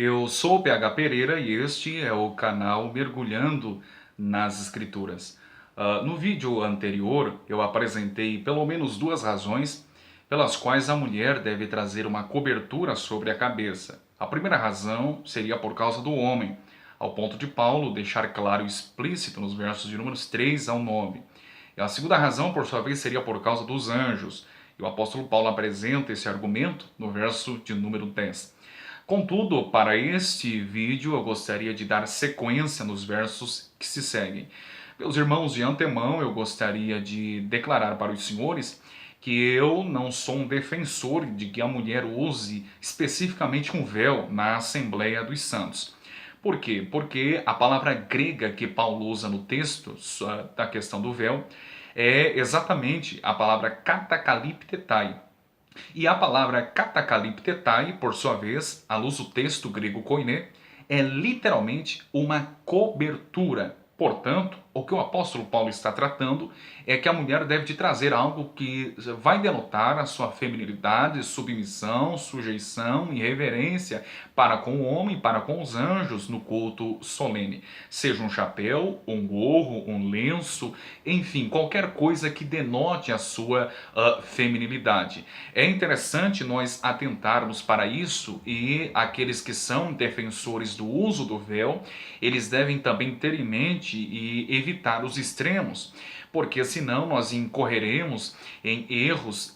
Eu sou o PH Pereira e este é o canal Mergulhando nas Escrituras. No vídeo anterior, eu apresentei pelo menos duas razões pelas quais a mulher deve trazer uma cobertura sobre a cabeça. A primeira razão seria por causa do homem, ao ponto de Paulo deixar claro e explícito nos versos de números 3 ao 9. E a segunda razão, por sua vez, seria por causa dos anjos. E o apóstolo Paulo apresenta esse argumento no verso de número 10. Contudo, para este vídeo eu gostaria de dar sequência nos versos que se seguem. Meus irmãos, de antemão eu gostaria de declarar para os senhores que eu não sou um defensor de que a mulher use especificamente um véu na Assembleia dos Santos. Por quê? Porque a palavra grega que Paulo usa no texto da questão do véu é exatamente a palavra katakaliptetai. E a palavra katakaliptetai, por sua vez, à luz do texto grego koiné, é literalmente uma cobertura. Portanto, o que o apóstolo Paulo está tratando é que a mulher deve de trazer algo que vai denotar a sua feminilidade, submissão, sujeição e reverência para com o homem, para com os anjos no culto solene. Seja um chapéu, um gorro, um lenço, enfim, qualquer coisa que denote a sua feminilidade. É interessante nós atentarmos para isso e aqueles que são defensores do uso do véu, eles devem também ter em mente e evitar os extremos, porque senão nós incorreremos em erros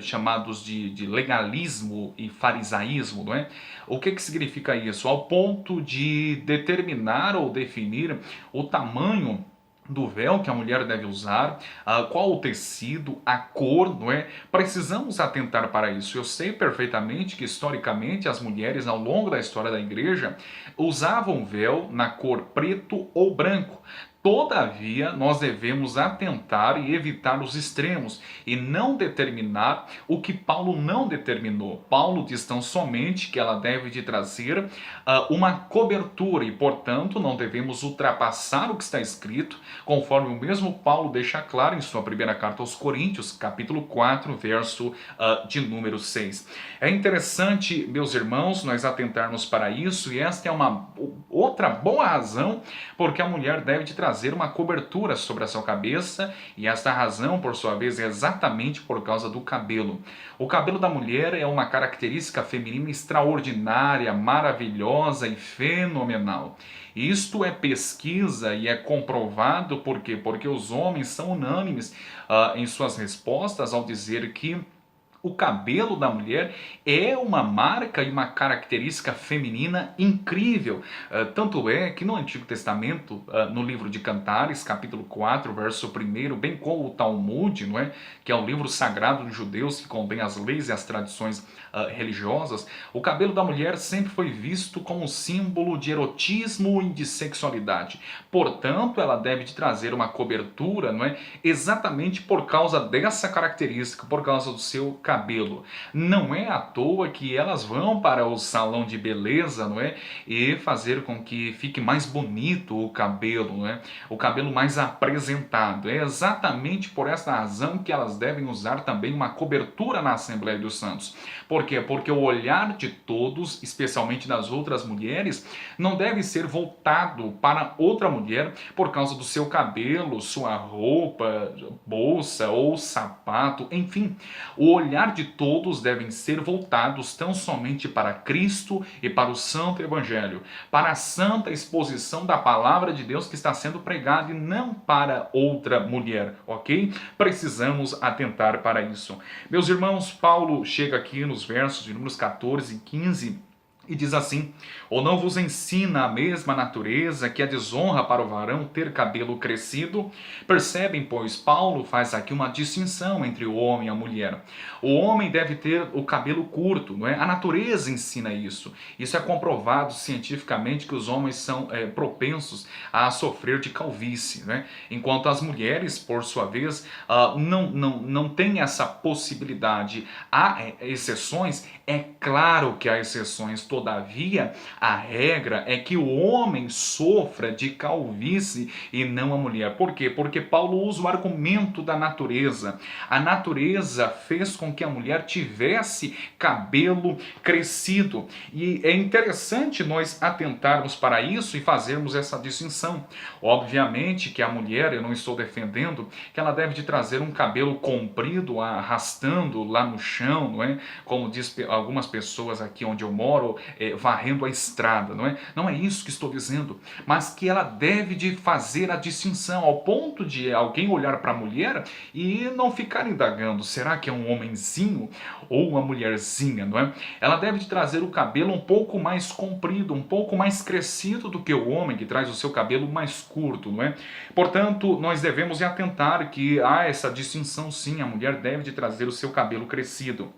chamados de legalismo e farisaísmo, não é? O que significa isso? Ao ponto de determinar ou definir o tamanho do véu que a mulher deve usar, qual o tecido, a cor, não é? Precisamos atentar para isso. Eu sei perfeitamente que historicamente as mulheres ao longo da história da igreja usavam véu na cor preto ou branco. Todavia, nós devemos atentar e evitar os extremos e não determinar o que Paulo não determinou. Paulo diz tão somente que ela deve de trazer uma cobertura e, portanto, não devemos ultrapassar o que está escrito, conforme o mesmo Paulo deixa claro em sua primeira carta aos Coríntios, capítulo 4, verso de número 6. É interessante, meus irmãos, nós atentarmos para isso, e esta é uma outra boa razão porque a mulher deve de trazer uma cobertura sobre a sua cabeça, e esta razão, por sua vez, é exatamente por causa do cabelo. O cabelo da mulher é uma característica feminina extraordinária, maravilhosa e fenomenal. Isto é pesquisa e é comprovado por quê? Porque os homens são unânimes em suas respostas ao dizer que o cabelo da mulher é uma marca e uma característica feminina incrível. Tanto é que no Antigo Testamento, no livro de Cantares, capítulo 4, verso 1, bem como o Talmud, não é? Que é o livro sagrado dos judeus que contém as leis e as tradições religiosas, o cabelo da mulher sempre foi visto como um símbolo de erotismo e de sexualidade. Portanto, ela deve de trazer uma cobertura, não é? Exatamente por causa dessa característica, por causa do seu cabelo. Não é à toa que elas vão para o salão de beleza, não é? E fazer com que fique mais bonito o cabelo, não é? O cabelo mais apresentado. É exatamente por essa razão que elas devem usar também uma cobertura na Assembleia dos Santos. Por quê? Porque o olhar de todos, especialmente das outras mulheres, não deve ser voltado para outra mulher por causa do seu cabelo, sua roupa, bolsa ou sapato, enfim. O olhar de todos devem ser voltados tão somente para Cristo e para o Santo Evangelho, para a santa exposição da palavra de Deus que está sendo pregada e não para outra mulher, ok? Precisamos atentar para isso. Meus irmãos, Paulo chega aqui nos versos de números 14 e 15 e diz assim: ou não vos ensina a mesma natureza que a desonra para o varão ter cabelo crescido? Percebem, pois, Paulo faz aqui uma distinção entre o homem e a mulher. O homem deve ter o cabelo curto, não é? A natureza ensina isso. Isso é comprovado cientificamente que os homens são propensos a sofrer de calvície, né? Enquanto as mulheres, por sua vez, não têm essa possibilidade. Há exceções, É claro que há exceções, todavia, a regra é que o homem sofra de calvície e não a mulher. Por quê? Porque Paulo usa o argumento da natureza. A natureza fez com que a mulher tivesse cabelo crescido. E é interessante nós atentarmos para isso e fazermos essa distinção. Obviamente que a mulher, eu não estou defendendo, que ela deve de trazer um cabelo comprido, arrastando lá no chão, não é? Como diz algumas pessoas aqui onde eu moro, varrendo a estrada, não é? Não é isso que estou dizendo, mas que ela deve de fazer a distinção ao ponto de alguém olhar para a mulher e não ficar indagando, será que é um homenzinho ou uma mulherzinha, não é? Ela deve de trazer o cabelo um pouco mais comprido, um pouco mais crescido do que o homem que traz o seu cabelo mais curto, não é? Portanto, nós devemos atentar que há essa distinção sim, a mulher deve de trazer o seu cabelo crescido.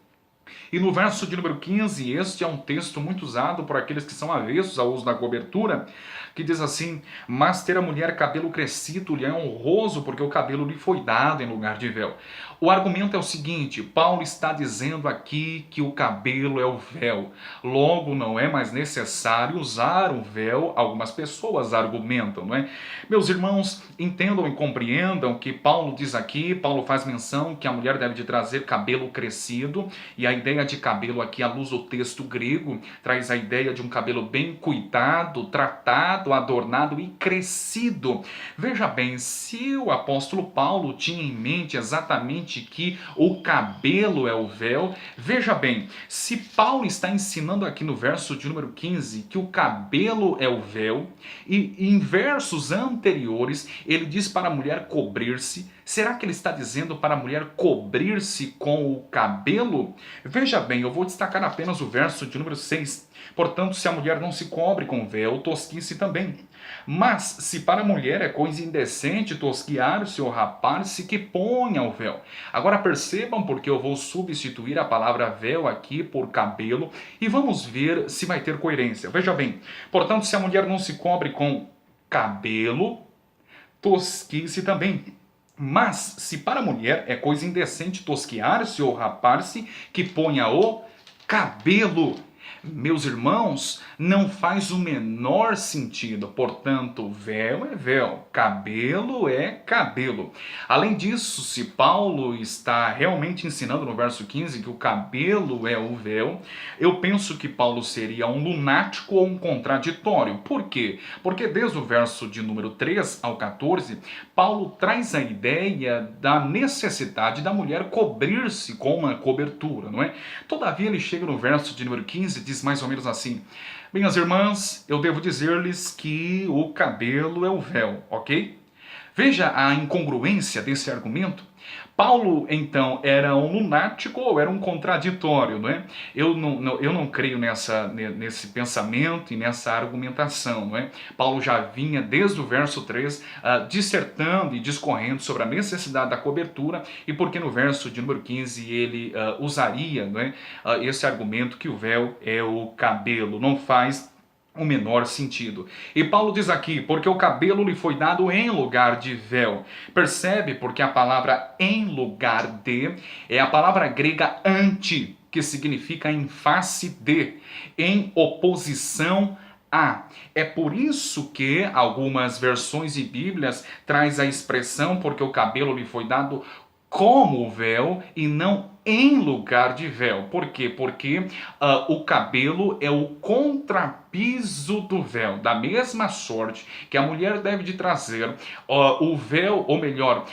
E no verso de número 15, este é um texto muito usado por aqueles que são avessos ao uso da cobertura, que diz assim: mas ter a mulher cabelo crescido lhe é honroso, porque o cabelo lhe foi dado em lugar de véu. O argumento é o seguinte: Paulo está dizendo aqui que o cabelo é o véu, logo não é mais necessário usar o véu. Algumas pessoas argumentam, não é? Meus irmãos, entendam e compreendam que Paulo diz aqui, Paulo faz menção que a mulher deve de trazer cabelo crescido, e a ideia de cabelo aqui, à luz do texto grego, traz a ideia de um cabelo bem cuidado, tratado, adornado e crescido. Veja bem, se o apóstolo Paulo tinha em mente exatamente que o cabelo é o véu, veja bem, se Paulo está ensinando aqui no verso de número 15 que o cabelo é o véu, e em versos anteriores ele diz para a mulher cobrir-se, será que ele está dizendo para a mulher cobrir-se com o cabelo? Veja bem, eu vou destacar apenas o verso de número 6. Portanto, se a mulher não se cobre com véu, tosquice também. Mas, se para a mulher é coisa indecente tosquiar-se ou rapar-se, que ponha o véu. Agora percebam porque eu vou substituir a palavra véu aqui por cabelo e vamos ver se vai ter coerência. Veja bem, portanto, se a mulher não se cobre com cabelo, tosquice também. Mas, se para a mulher é coisa indecente tosquiar-se ou rapar-se, que ponha o cabelo. Meus irmãos, não faz o menor sentido. Portanto, véu é véu, cabelo é cabelo. Além disso, se Paulo está realmente ensinando no verso 15 que o cabelo é o véu, eu penso que Paulo seria um lunático ou um contraditório. Por quê? Porque desde o verso de número 3 ao 14, Paulo traz a ideia da necessidade da mulher cobrir-se com uma cobertura, não é? Todavia ele chega no verso de número 15 e diz mais ou menos assim: minhas irmãs, eu devo dizer-lhes que o cabelo é o véu, ok? Veja a incongruência desse argumento. Paulo, então, era um lunático ou era um contraditório, não é? Eu não creio nesse pensamento e nessa argumentação, não é? Paulo já vinha, desde o verso 3, dissertando e discorrendo sobre a necessidade da cobertura, e porque no verso de número 15 ele usaria, não é, esse argumento que o véu é o cabelo. Não faz o menor sentido. E Paulo diz aqui, porque o cabelo lhe foi dado em lugar de véu. Percebe? Porque a palavra em lugar de é a palavra grega anti, que significa em face de, em oposição a. É por isso que algumas versões e bíblias traz a expressão porque o cabelo lhe foi dado como véu e não em lugar de véu. Por quê? Porque o cabelo é o contrapiso do véu. Da mesma sorte que a mulher deve de trazer o véu, ou melhor,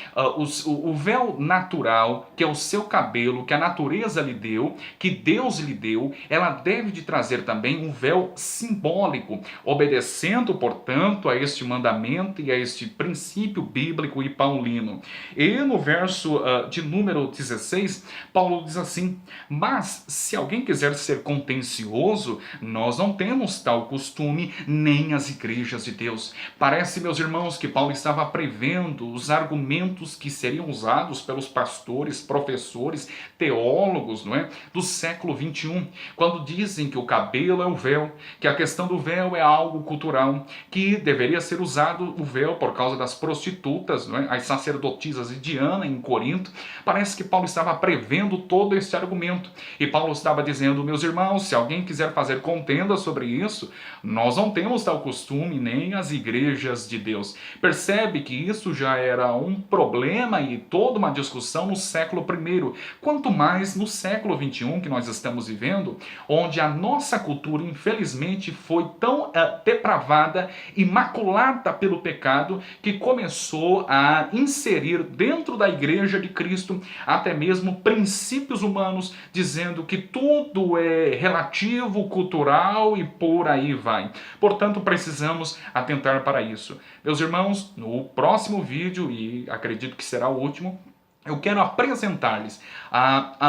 o véu natural, que é o seu cabelo, que a natureza lhe deu, que Deus lhe deu, ela deve de trazer também um véu simbólico, obedecendo, portanto, a este mandamento e a este princípio bíblico e paulino. E no verso de número 16, Paulo diz assim: mas se alguém quiser ser contencioso, nós não temos tal costume, nem as igrejas de Deus. Parece, meus irmãos, que Paulo estava prevendo os argumentos que seriam usados pelos pastores, professores, teólogos, não é, do século 21, quando dizem que o cabelo é o véu, que a questão do véu é algo cultural, que deveria ser usado o véu por causa das prostitutas, não é, as sacerdotisas de Diana em Corinto. Parece que Paulo estava prevendo defendendo todo este argumento. E Paulo estava dizendo, meus irmãos, se alguém quiser fazer contenda sobre isso, nós não temos tal costume, nem as igrejas de Deus. Percebe que isso já era um problema e toda uma discussão no século I, quanto mais no século XXI que nós estamos vivendo, onde a nossa cultura, infelizmente, foi tão depravada e maculada pelo pecado, que começou a inserir dentro da igreja de Cristo até mesmo princípios humanos, dizendo que tudo é relativo, cultural e por aí vai. Portanto, precisamos atentar para isso. Meus irmãos, no próximo vídeo, e acredito que será o último, eu quero apresentar-lhes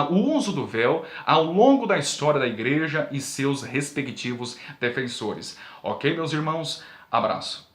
o uso do véu ao longo da história da igreja e seus respectivos defensores. Ok, meus irmãos? Abraço.